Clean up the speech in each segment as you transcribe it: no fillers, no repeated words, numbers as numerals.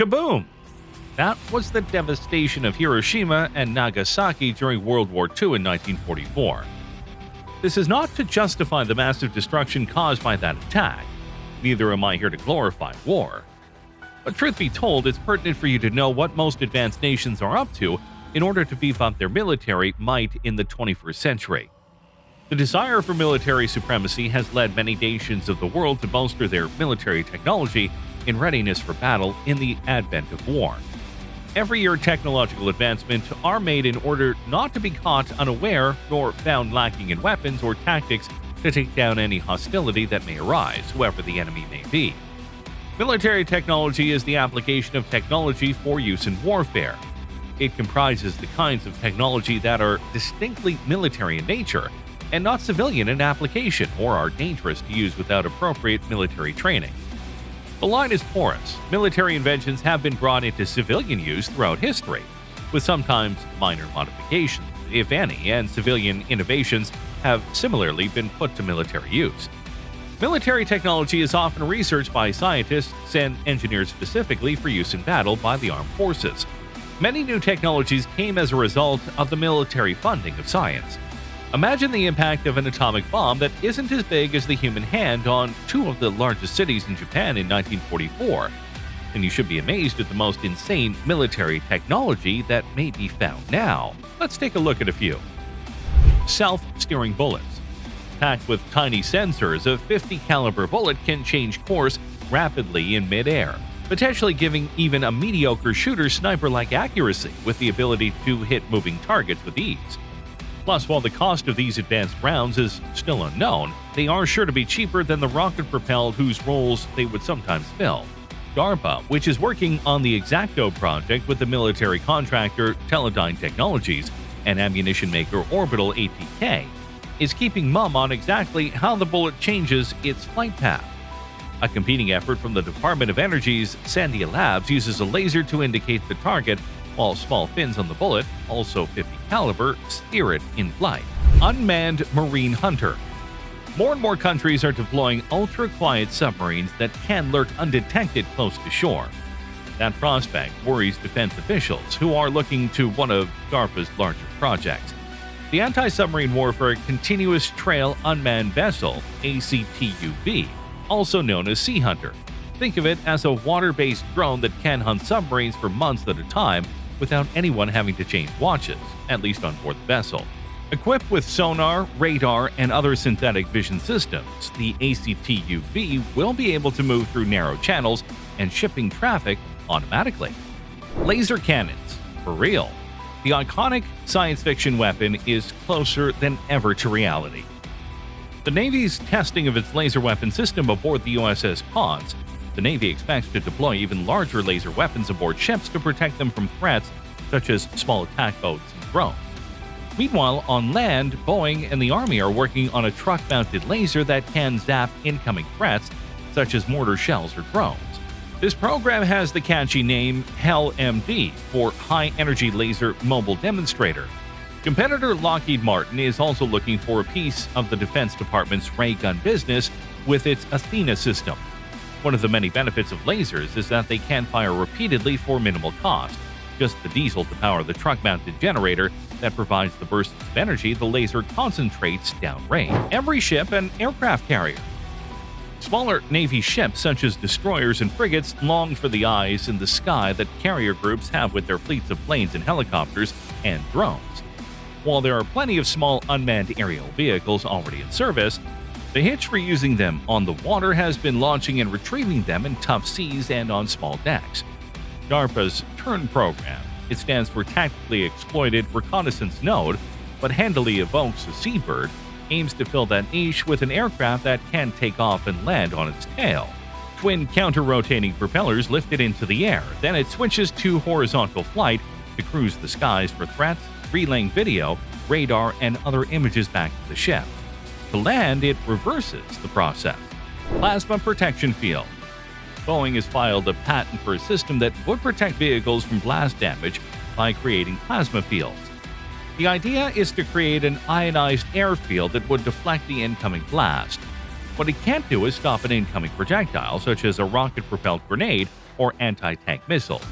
Kaboom! That was the devastation of Hiroshima and Nagasaki during World War II in 1944. This is not to justify the massive destruction caused by that attack. Neither am I here to glorify war. But truth be told, it's pertinent for you to know what most advanced nations are up to in order to beef up their military might in the 21st century. The desire for military supremacy has led many nations of the world to bolster their military technology in readiness for battle in the advent of war. Every year, technological advancements are made in order not to be caught unaware nor found lacking in weapons or tactics to take down any hostility that may arise, whoever the enemy may be. Military technology is the application of technology for use in warfare. It comprises the kinds of technology that are distinctly military in nature and not civilian in application or are dangerous to use without appropriate military training. The line is porous. Military inventions have been brought into civilian use throughout history, with sometimes minor modifications, if any, and civilian innovations have similarly been put to military use. Military technology is often researched by scientists and engineered specifically for use in battle by the armed forces. Many new technologies came as a result of the military funding of science. Imagine the impact of an atomic bomb that isn't as big as the human hand on two of the largest cities in Japan in 1944, and you should be amazed at the most insane military technology that may be found now. Let's take a look at a few. Self-steering bullets. Packed with tiny sensors, a .50 caliber bullet can change course rapidly in mid-air, potentially giving even a mediocre shooter sniper-like accuracy with the ability to hit moving targets with ease. Plus, while the cost of these advanced rounds is still unknown, they are sure to be cheaper than the rocket-propelled whose roles they would sometimes fill. DARPA, which is working on the Exacto project with the military contractor Teledyne Technologies and ammunition maker Orbital ATK, is keeping mum on exactly how the bullet changes its flight path. A competing effort from the Department of Energy's Sandia Labs uses a laser to indicate the target, while small fins on the bullet, also .50 caliber, steer it in flight. Unmanned marine hunter. More and more countries are deploying ultra-quiet submarines that can lurk undetected close to shore. That prospect worries defense officials who are looking to one of DARPA's larger projects. The Anti-Submarine Warfare Continuous Trail Unmanned Vessel, ACTUV, also known as Sea Hunter. Think of it as a water-based drone that can hunt submarines for months at a time without anyone having to change watches, at least on board the vessel. Equipped with sonar, radar, and other synthetic vision systems, the ACTUV will be able to move through narrow channels and shipping traffic automatically. Laser cannons. For real. The iconic science fiction weapon is closer than ever to reality. The Navy's testing of its laser weapon system aboard the USS Ponce. The Navy expects to deploy even larger laser weapons aboard ships to protect them from threats such as small attack boats and drones. Meanwhile, on land, Boeing and the Army are working on a truck-mounted laser that can zap incoming threats such as mortar shells or drones. This program has the catchy name HEL-MD for High Energy Laser Mobile Demonstrator. Competitor Lockheed Martin is also looking for a piece of the Defense Department's ray gun business with its Athena system. One of the many benefits of lasers is that they can fire repeatedly for minimal cost, just the diesel to power the truck-mounted generator that provides the bursts of energy the laser concentrates downrange. Every ship an aircraft carrier. Smaller Navy ships such as destroyers and frigates long for the eyes in the sky that carrier groups have with their fleets of planes and helicopters and drones. While there are plenty of small unmanned aerial vehicles already in service, the hitch for using them on the water has been launching and retrieving them in tough seas and on small decks. DARPA's TURN program, it stands for Tactically Exploited Reconnaissance Node, but handily evokes a Seabird, aims to fill that niche with an aircraft that can take off and land on its tail. Twin counter-rotating propellers lift it into the air, then it switches to horizontal flight to cruise the skies for threats, relaying video, radar, and other images back to the ship. To land, it reverses the process. Plasma protection field. Boeing has filed a patent for a system that would protect vehicles from blast damage by creating plasma fields. The idea is to create an ionized air field that would deflect the incoming blast. What it can't do is stop an incoming projectile, such as a rocket-propelled grenade, or anti-tank missiles,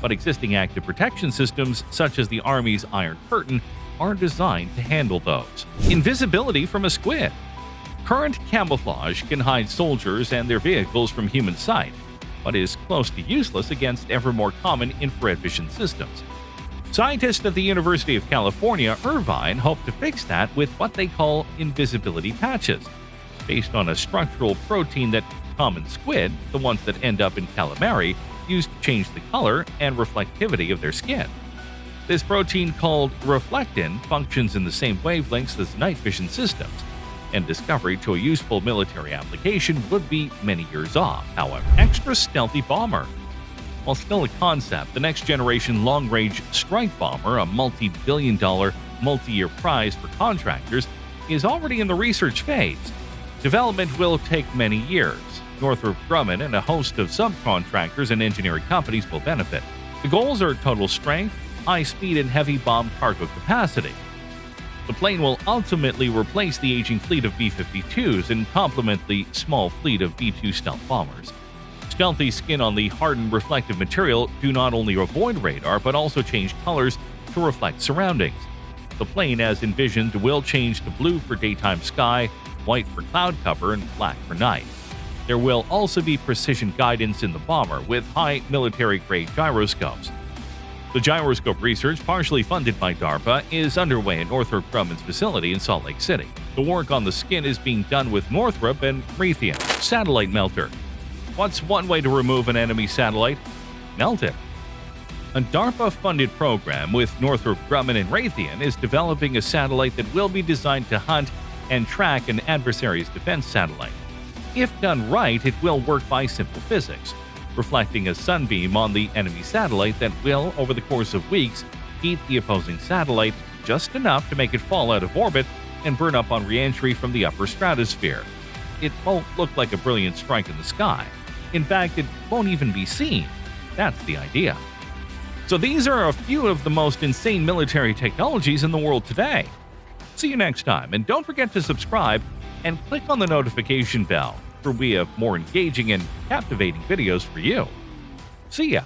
but existing active protection systems such as the Army's Iron Curtain are designed to handle those. Invisibility from a squid. Current camouflage can hide soldiers and their vehicles from human sight, but is close to useless against ever more common infrared vision systems. Scientists at the University of California, Irvine, hope to fix that with what they call invisibility patches, based on a structural protein that common squid, the ones that end up in calamari, use to change the color and reflectivity of their skin. This protein, called reflectin, functions in the same wavelengths as night vision systems, and discovery to a useful military application would be many years off, however. Extra stealthy bomber. While still a concept, the next-generation long-range strike bomber, a multi-billion-dollar, multi-year prize for contractors, is already in the research phase. Development will take many years. Northrop Grumman and a host of subcontractors and engineering companies will benefit. The goals are total strength, high speed, and heavy bomb cargo capacity. The plane will ultimately replace the aging fleet of B-52s and complement the small fleet of B-2 stealth bombers. Stealthy skin on the hardened reflective material do not only avoid radar but also change colors to reflect surroundings. The plane, as envisioned, will change to blue for daytime sky, white for cloud cover, and black for night. There will also be precision guidance in the bomber with high military-grade gyroscopes. The gyroscope research, partially funded by DARPA, is underway at Northrop Grumman's facility in Salt Lake City. The work on the skin is being done with Northrop and Raytheon. Satellite melter. What's one way to remove an enemy satellite? Melt it. A DARPA-funded program with Northrop Grumman and Raytheon is developing a satellite that will be designed to hunt and track an adversary's defense satellite. If done right, it will work by simple physics, reflecting a sunbeam on the enemy satellite that will, over the course of weeks, heat the opposing satellite just enough to make it fall out of orbit and burn up on re-entry from the upper stratosphere. It won't look like a brilliant strike in the sky. In fact, it won't even be seen. That's the idea. So these are a few of the most insane military technologies in the world today. See you next time, and don't forget to subscribe and click on the notification bell, for we have more engaging and captivating videos for you. See ya!